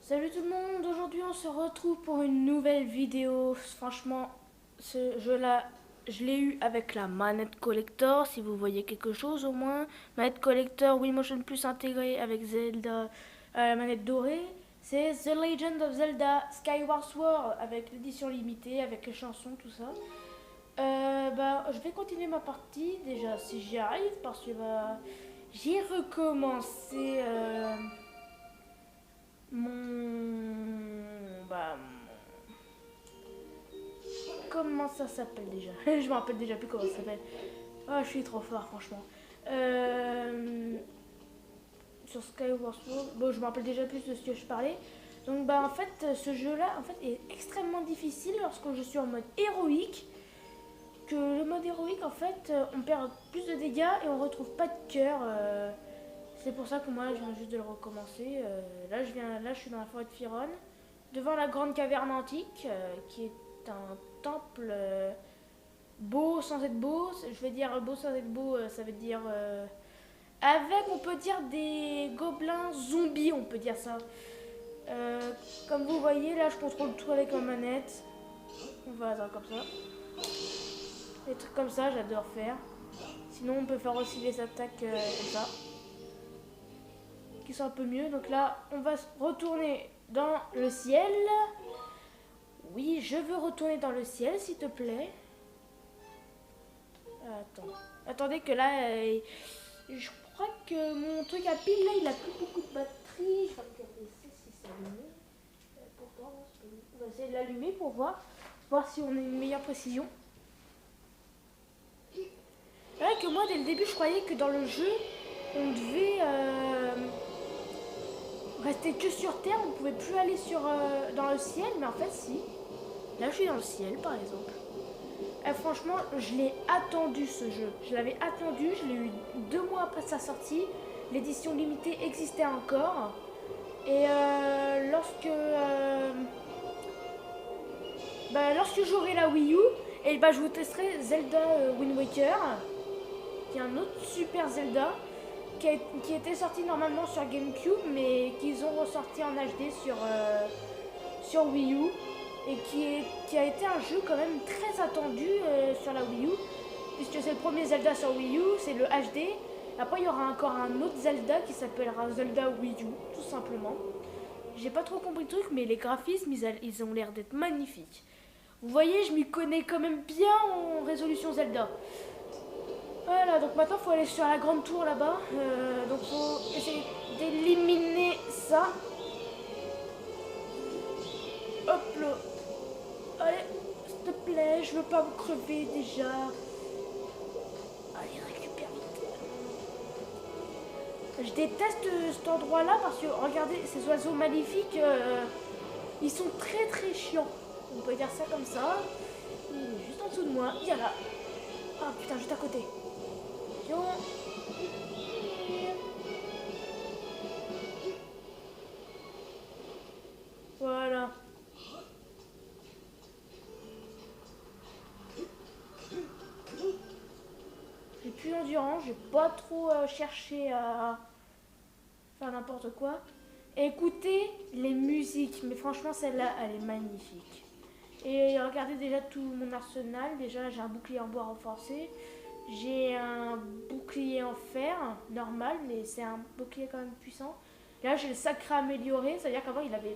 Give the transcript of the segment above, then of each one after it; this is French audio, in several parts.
Salut tout le monde, aujourd'hui on se retrouve pour une nouvelle vidéo. Franchement, ce jeu-là, je l'ai eu avec la manette collector, si vous voyez quelque chose au moins. Manette collector Wii Motion Plus intégrée avec Zelda à la manette dorée. C'est The Legend of Zelda Skyward Sword avec l'édition limitée, avec les chansons, tout ça. Je vais continuer ma partie déjà si j'y arrive parce que j'ai recommencé mon comment ça s'appelle déjà. Je me rappelle déjà plus comment ça s'appelle. Ah, je suis trop fort franchement. Sur Skyward Sword, bon, je me rappelle déjà plus de ce que je parlais. Donc en fait ce jeu là en fait est extrêmement difficile lorsque je suis en mode héroïque. Que le mode héroïque en fait on perd plus de dégâts et on retrouve pas de cœur. C'est pour ça que moi je viens juste de le recommencer. Là je suis dans la forêt de Firon, devant la grande caverne antique, qui est un temple beau sans être beau. Je vais dire beau sans être beau, ça veut dire avec, on peut dire, des gobelins zombies, on peut dire ça. Comme vous voyez, là je contrôle tout avec ma manette. On va attendre comme ça. Des trucs comme ça, j'adore faire. Sinon, on peut faire aussi des attaques comme ça, qui sont un peu mieux. Donc là, on va retourner dans le ciel. Oui, je veux retourner dans le ciel, s'il te plaît. Attends. Attendez que là, je crois que mon truc à pile, là, il a plus beaucoup de batterie. Je vais regarder si c'est allumé. Pourtant, on va essayer de l'allumer pour voir si on a une meilleure précision. C'est vrai que moi, dès le début, je croyais que dans le jeu, on devait rester que sur Terre, on pouvait plus aller dans le ciel, mais en fait, si. Là, je suis dans le ciel, par exemple. Franchement, je l'ai attendu ce jeu. Je l'avais attendu, je l'ai eu 2 mois après sa sortie. L'édition limitée existait encore. Et lorsque j'aurai la Wii U, et je vous testerai Zelda Wind Waker, qui est un autre super Zelda, qui était sorti normalement sur GameCube, mais qu'ils ont ressorti en HD sur Wii U, et qui a été un jeu quand même très attendu sur la Wii U, puisque c'est le premier Zelda sur Wii U, c'est le HD. Après, il y aura encore un autre Zelda qui s'appellera Zelda Wii U, tout simplement. J'ai pas trop compris le truc, mais les graphismes, ils ont l'air d'être magnifiques. Vous voyez, je m'y connais quand même bien en résolution Zelda. Voilà, donc maintenant il faut aller sur la grande tour là-bas. Donc il faut essayer d'éliminer ça. Hop là. Allez, s'il te plaît, je veux pas vous crever déjà. Allez, récupère vite. Je déteste cet endroit-là parce que, regardez, ces oiseaux maléfiques, ils sont très très chiants. On peut dire ça comme ça. Il est juste en dessous de moi. Il y a là. Ah putain, juste à côté. Voilà. J'ai plus d'endurance, j'ai pas trop cherché à faire n'importe quoi. Écoutez les musiques, mais franchement celle-là, elle est magnifique. Et regardez déjà tout mon arsenal. Déjà j'ai un bouclier en bois renforcé. J'ai un bouclier en fer, normal, mais c'est un bouclier quand même puissant. Là j'ai le sacré amélioré, c'est-à-dire qu'avant il avait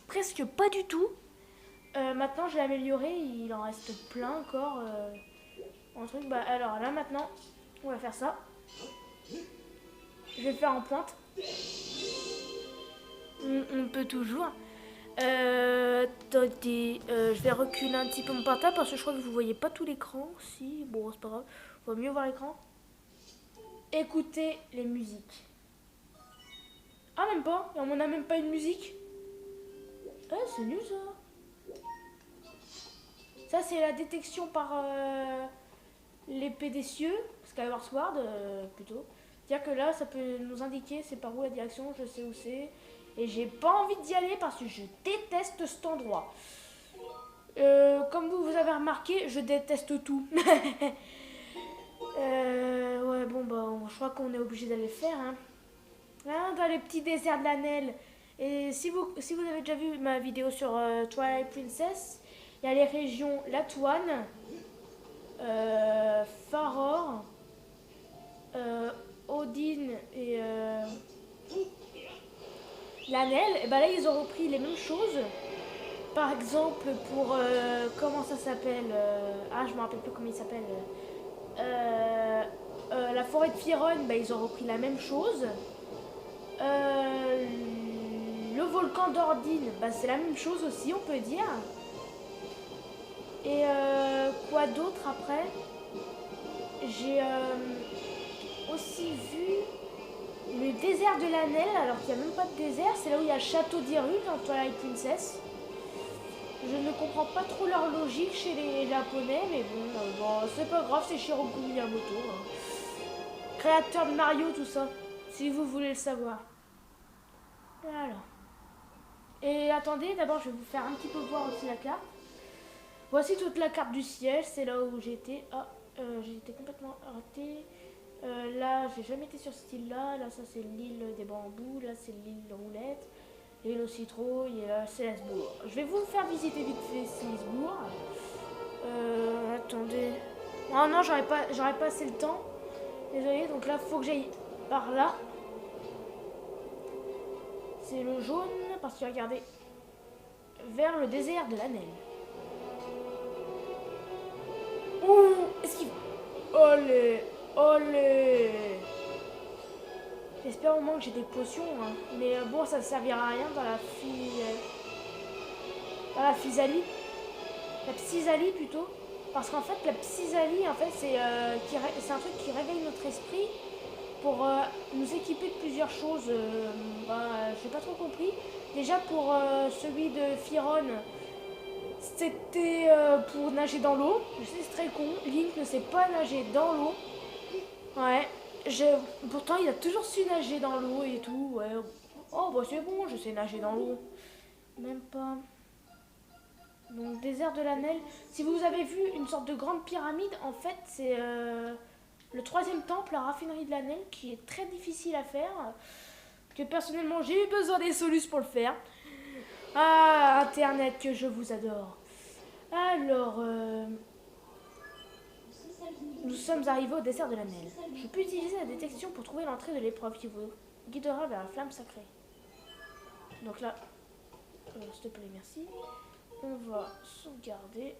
presque pas du tout. Maintenant je l'ai amélioré, il en reste plein encore. En truc. Alors là maintenant, on va faire ça. Je vais le faire en pointe. On peut toujours. Attendez, je vais reculer un petit peu mon portable parce que je crois que vous voyez pas tout l'écran. Si, bon, c'est pas grave. Faut mieux voir l'écran. Écoutez les musiques. Ah, même pas. On a même pas une musique. Ah, c'est nul ça. Ça, c'est la détection par l'épée des cieux, Skyward Sword plutôt. C'est-à-dire que là, ça peut nous indiquer c'est par où la direction, je sais où c'est. Et j'ai pas envie d'y aller parce que je déteste cet endroit. Comme vous avez remarqué, je déteste tout. Ouais, bon, je crois qu'on est obligé d'aller le faire. Hein. Dans les petits déserts de l'Anel, Et si vous avez déjà vu ma vidéo sur Twilight Princess, il y a les régions Latuan, Faror, Odin et Lanel. Et ben là, ils ont repris les mêmes choses. Par exemple, pour comment ça s'appelle ah, je me rappelle plus comment il s'appelle. La forêt de Firon, bah, ils ont repris la même chose. Le volcan d'Ordine, bah, c'est la même chose aussi, on peut dire. Et quoi d'autre après? J'ai aussi vu le désert de l'Anel, alors qu'il n'y a même pas de désert. C'est là où il y a le château d'Hyrule dans Twilight Princess. Je ne comprends pas trop leur logique chez les japonais, mais bon, c'est pas grave, c'est Shiroku Miyamoto, hein. Créateur de Mario, tout ça, si vous voulez le savoir. Voilà. Et attendez, d'abord je vais vous faire un petit peu voir aussi la carte. Voici toute la carte du ciel, c'est là où j'étais. Ah, j'ai été complètement raté. Là, j'ai jamais été sur ce style-là. Là, ça c'est l'île des bambous. Là, c'est l'île de roulette. L'île aux citrouilles. Et là, c'est Lasbourg. Je vais vous faire visiter vite fait Lasbourg. Attendez. Oh non, j'aurais pas assez le temps. Désolé, donc là, faut que j'aille par là. C'est le jaune, parce que regardez. Vers le désert de l'Anel. Ouh, esquive. Olé, olé. J'espère au moins que j'ai des potions, hein. Mais bon, ça ne servira à rien dans la physalie. La psysalie plutôt. Parce qu'en fait, la psysalie, en fait, c'est un truc qui réveille notre esprit pour nous équiper de plusieurs choses. J'ai pas trop compris. Déjà pour celui de Firon, c'était pour nager dans l'eau. Je sais, c'est très con. Link ne sait pas nager dans l'eau. Ouais. Pourtant, il a toujours su nager dans l'eau et tout. Ouais. Oh, bah c'est bon, je sais nager dans l'eau. Même pas. Donc, désert de l'Anel. Si vous avez vu une sorte de grande pyramide, en fait, c'est le troisième temple, la raffinerie de l'Anel, qui est très difficile à faire. Que personnellement, j'ai eu besoin des solutions pour le faire. Ah, Internet, que je vous adore. Alors, nous sommes arrivés au désert de l'Anel. Je peux utiliser la détection pour trouver l'entrée de l'épreuve qui vous guidera vers la flamme sacrée. Donc là, s'il te plaît, merci. On va sauvegarder.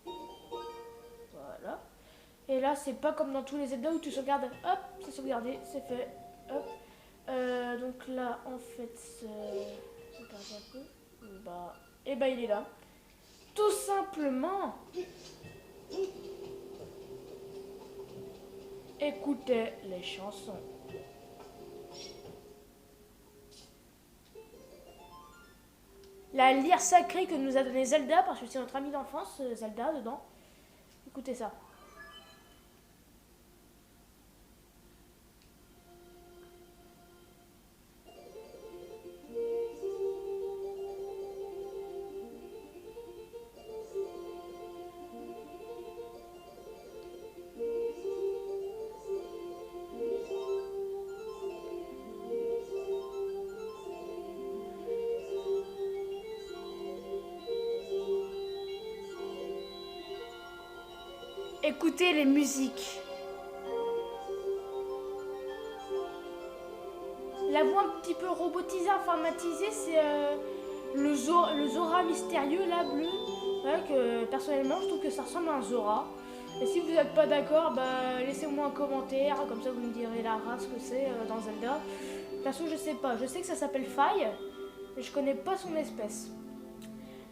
Voilà. Et là, c'est pas comme dans tous les Zelda où tu sauvegardes. Hop, c'est sauvegardé, c'est fait. Hop. Donc là, en fait, un peu. Et bah, il est là. Tout simplement. Écoutez les chansons. La lyre sacrée que nous a donné Zelda, parce que c'est notre ami d'enfance, Zelda, dedans. Écoutez ça. Écoutez les musiques. La voix un petit peu robotisée, informatisée, c'est le Zora mystérieux, là, bleu. Ouais, que personnellement, je trouve que ça ressemble à un Zora. Et si vous n'êtes pas d'accord, bah, laissez-moi un commentaire, comme ça vous me direz la race que c'est dans Zelda. Perso, je sais pas. Je sais que ça s'appelle Faille, mais je connais pas son espèce.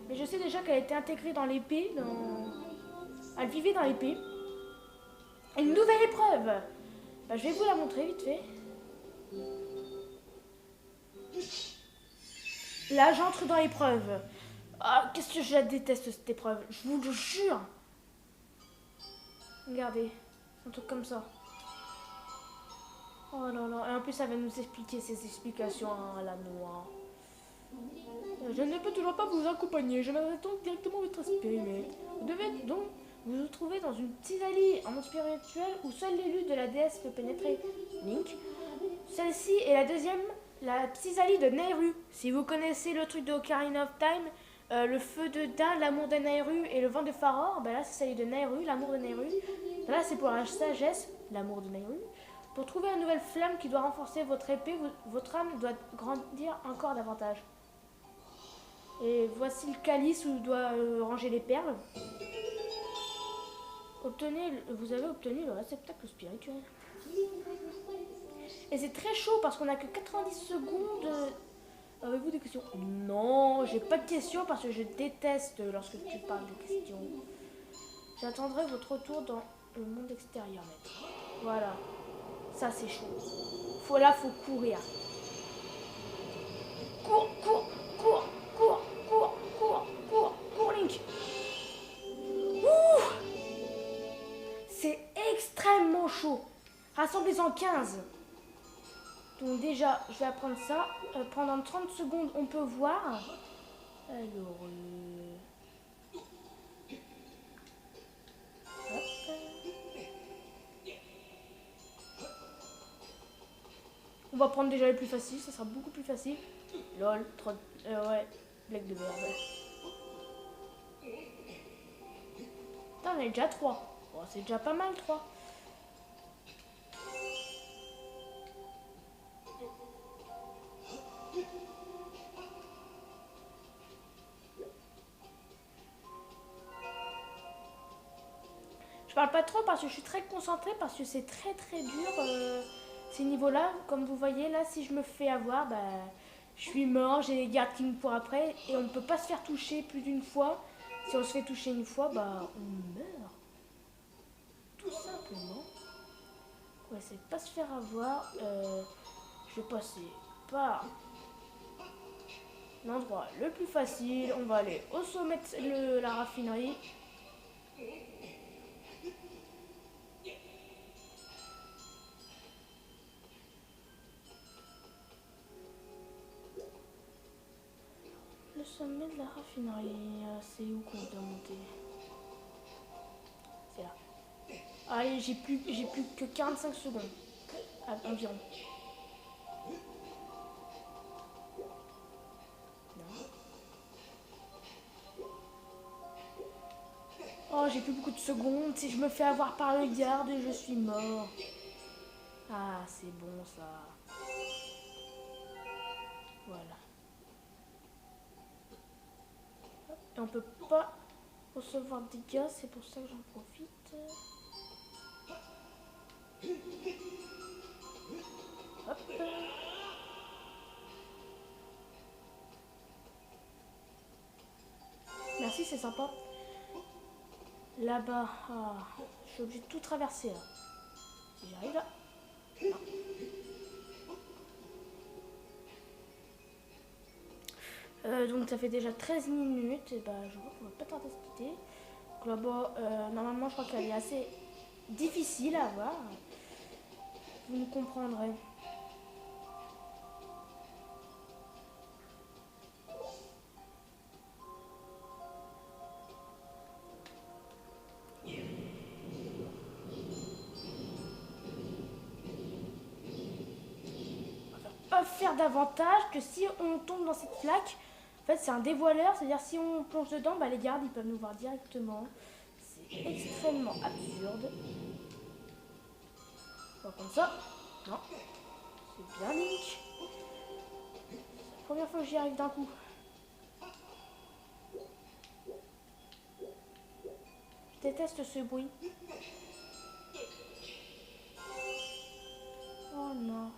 Mais je sais déjà qu'elle a été intégrée dans l'épée, elle vivait dans l'épée. Une nouvelle épreuve. Bah, je vais vous la montrer vite fait. Là, j'entre dans l'épreuve. Ah, qu'est-ce que je la déteste cette épreuve. Je vous le jure. Regardez. Un truc comme ça. Oh là là. Et en plus, ça va nous expliquer ses explications à la noix. Je ne peux toujours pas vous accompagner. Je m'attends directement à votre périmètre. Vous devez donc vous trouvez dans une psysalie en monde spirituel où seul l'élu de la déesse peut pénétrer. Link. Celle-ci est la deuxième la Psysalie de Nehru. Si vous connaissez le truc de Ocarina of Time, le feu de Din, l'amour de Nehru et le vent de Faror, ben là c'est Psysalie de Nehru, l'amour de Nehru. Là c'est pour la sagesse, l'amour de Nehru. Pour trouver une nouvelle flamme qui doit renforcer votre épée, votre âme doit grandir encore davantage. Et voici le calice où doit ranger les perles. Vous avez obtenu le réceptacle spirituel. Et c'est très chaud parce qu'on a que 90 secondes. Avez-vous des questions? Non, j'ai pas de questions parce que je déteste lorsque tu parles de questions. J'attendrai votre retour dans le monde extérieur, maître. Voilà. Ça, c'est chaud. Là, faut courir. Cours, cours, cours, cours, cours, cours, cours, cours, Link. Ouh! C'est extrêmement chaud. Rassemblez-en 15. Donc déjà, je vais apprendre ça. Pendant 30 secondes, on peut voir. Alors... On va prendre déjà les plus faciles, ça sera beaucoup plus facile. Lol, ouais, blague de merde. Putain, on est déjà 3. Bon, c'est déjà pas mal 3. Je parle pas trop parce que je suis très concentrée, parce que c'est très très dur ces niveaux-là. Comme vous voyez, là, si je me fais avoir, bah, je suis mort, j'ai les gardes qui me courent après. Et on ne peut pas se faire toucher plus d'une fois. Si on se fait toucher une fois, bah, on meurt. Tout simplement. On va essayer de pas se faire avoir. Je vais passer par l'endroit le plus facile. On va aller au sommet de la raffinerie. Le sommet de la raffinerie, c'est où qu'on doit monter? C'est là. Allez, j'ai plus que 45 secondes. Environ. Non. Oh, j'ai plus beaucoup de secondes. Si je me fais avoir par le garde, je suis mort. Ah, c'est bon ça. Voilà. Et on peut pas recevoir de dégâts, c'est pour ça que j'en profite. Hop. Merci, c'est sympa. Là-bas, je suis obligée de tout traverser là. Si j'arrive là. Donc ça fait déjà 13 minutes, et bah je vois qu'on va pas tarder à se quitter. Donc là-bas, normalement je crois qu'elle est assez difficile à avoir. Vous me comprendrez. Pas faire davantage que si on tombe dans cette flaque. En fait, c'est un dévoileur, c'est-à-dire si on plonge dedans, bah, les gardes ils peuvent nous voir directement. C'est extrêmement absurde. On va prendre ça. Non. C'est bien Link. C'est la première fois que j'y arrive d'un coup. Je déteste ce bruit. Oh non.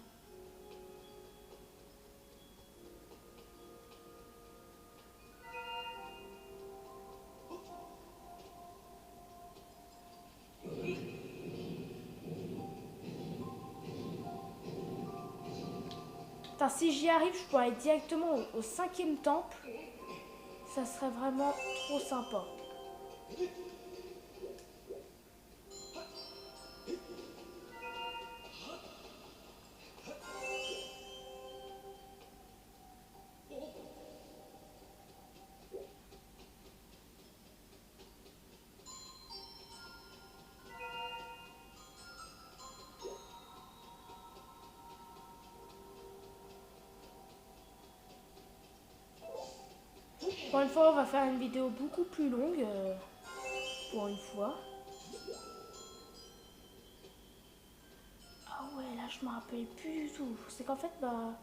Putain, si j'y arrive, je pourrais aller directement au 5e temple. Ça serait vraiment trop sympa. une fois, on va faire une vidéo beaucoup plus longue. Pour une fois. Ah ouais, là, je me rappelle plus du tout. C'est qu'en fait, bah...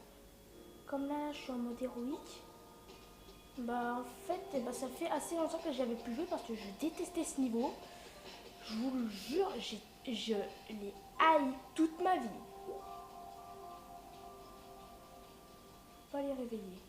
Comme là, je suis en mode héroïque. Bah, en fait, bah, ça fait assez longtemps que j'avais plus joué parce que je détestais ce niveau. Je vous le jure, je l'ai haï toute ma vie. Faut pas les réveiller.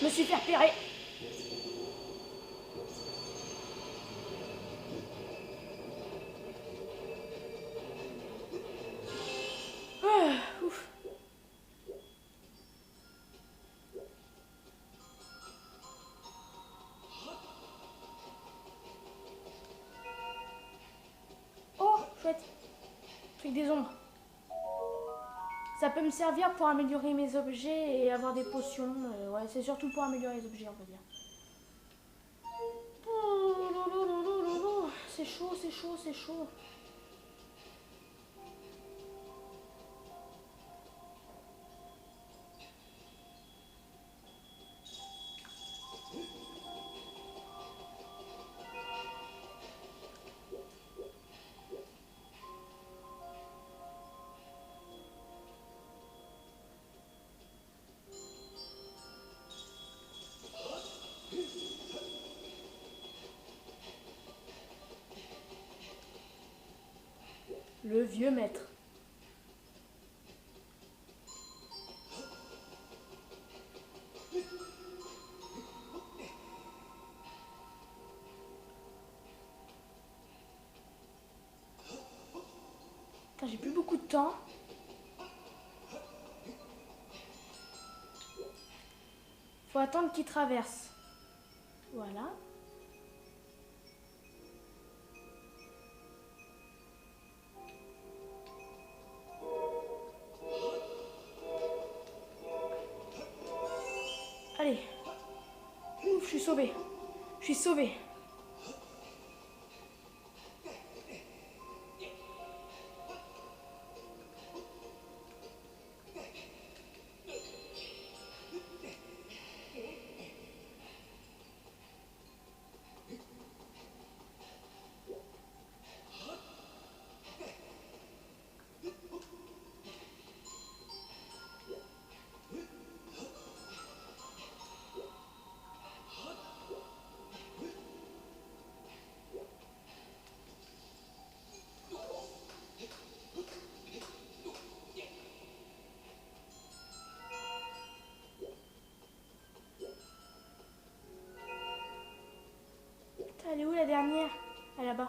Je me suis fait repérer. Ouf. Oh, chouette. Truc des ombres. Ça peut me servir pour améliorer mes objets et avoir des potions. Ouais, c'est surtout pour améliorer les objets, on va dire. C'est chaud, c'est chaud, c'est chaud. Le vieux maître. J'ai plus beaucoup de temps. Faut attendre qu'il traverse. Voilà. Allez. Ouf, je suis sauvée. Je suis sauvée. Elle est où la dernière? Elle est là-bas.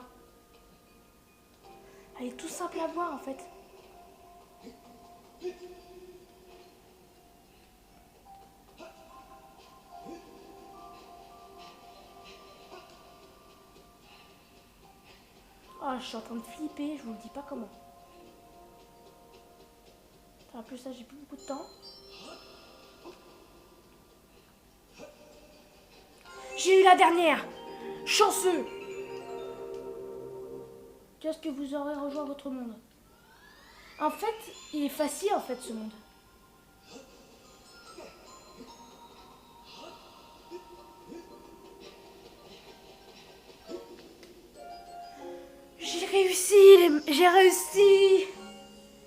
Elle est tout simple à voir en fait. Oh, je suis en train de flipper, je vous le dis pas comment. En plus, ça, j'ai plus beaucoup de temps. J'ai eu la dernière! Chanceux! Qu'est-ce que vous aurez rejoint votre monde? En fait, il est facile en fait ce monde. J'ai réussi, j'ai réussi!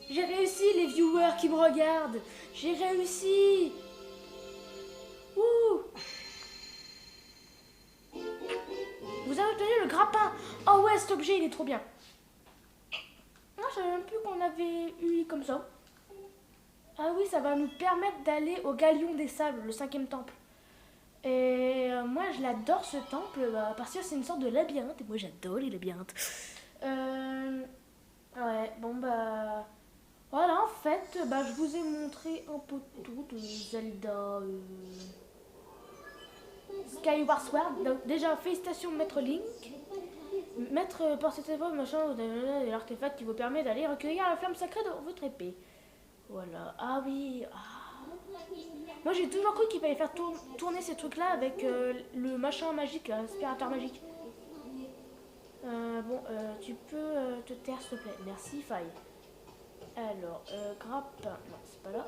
J'ai réussi les viewers qui me regardent! J'ai réussi! Ouh! Vous avez obtenu le grappin! Oh ouais, cet objet il est trop bien! Non, je savais même plus qu'on avait eu comme ça. Ah oui, ça va nous permettre d'aller au Galion des Sables, le 5e temple. Et moi, je l'adore ce temple parce que c'est une sorte de labyrinthe. Et moi, j'adore les labyrinthes. Ouais, bon bah... Voilà, en fait, bah, je vous ai montré un peu tout de Zelda Skyward Sword. Donc, déjà, félicitations Maître Link. Mettre par cette épreuve, machin, de l'artefact qui vous permet d'aller recueillir la flamme sacrée dans votre épée. Voilà. Ah oui. Ah. Moi j'ai toujours cru qu'il fallait faire tourner ces trucs-là avec le machin magique, l'aspirateur magique. Bon, tu peux te taire s'il te plaît. Merci, faille. Alors, grappe. Non, c'est pas là.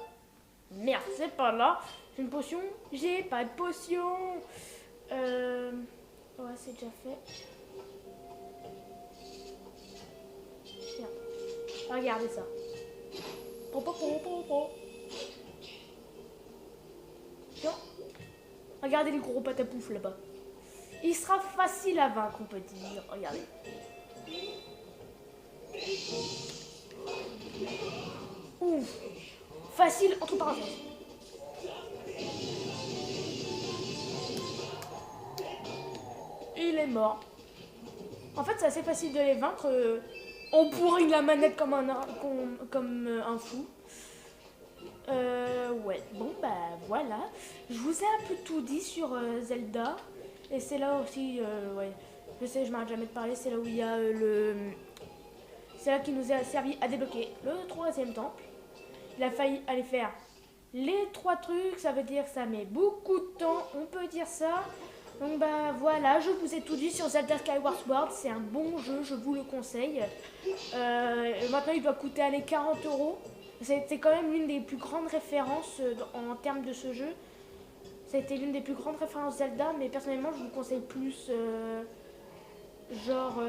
Merde, c'est pas là. J'ai une potion. J'ai pas de potion. Ouais, c'est déjà fait. Tiens. Regardez ça. Tiens. Regardez les gros patapouf là-bas. Il sera facile à vaincre, on peut dire. Regardez. Ouf. Facile, entre parenthèses. Il est mort. En fait, c'est assez facile de les vaincre. On pourrit la manette comme un fou. Ouais, bon, bah voilà. Je vous ai un peu tout dit sur Zelda. Et c'est là aussi, ouais, je sais, je m'arrête jamais de parler. C'est là où il y a c'est là qui nous a servi à débloquer le 3e temple. Il a failli aller faire les 3 trucs. Ça veut dire que ça met beaucoup de temps, on peut dire ça. Donc bah voilà, je vous ai tout dit sur Zelda Skyward Sword. C'est un bon jeu, je vous le conseille. Maintenant il doit coûter allez, 40 €. C'était quand même l'une des plus grandes références en termes de ce jeu. Ça a été l'une des plus grandes références Zelda, mais personnellement je vous conseille plus genre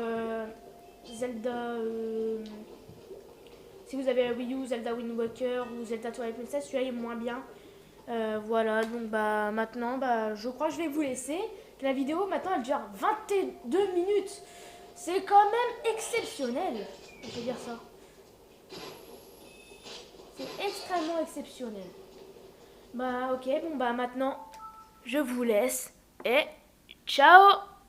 Zelda. Si vous avez la Wii U, Zelda Wind Waker ou Zelda Twilight Princess, celui-là est moins bien. Voilà, donc bah maintenant, bah je crois que je vais vous laisser. La vidéo maintenant elle dure 22 minutes. C'est quand même exceptionnel, on peut dire ça. C'est extrêmement exceptionnel. Bah ok, bon bah maintenant je vous laisse et ciao.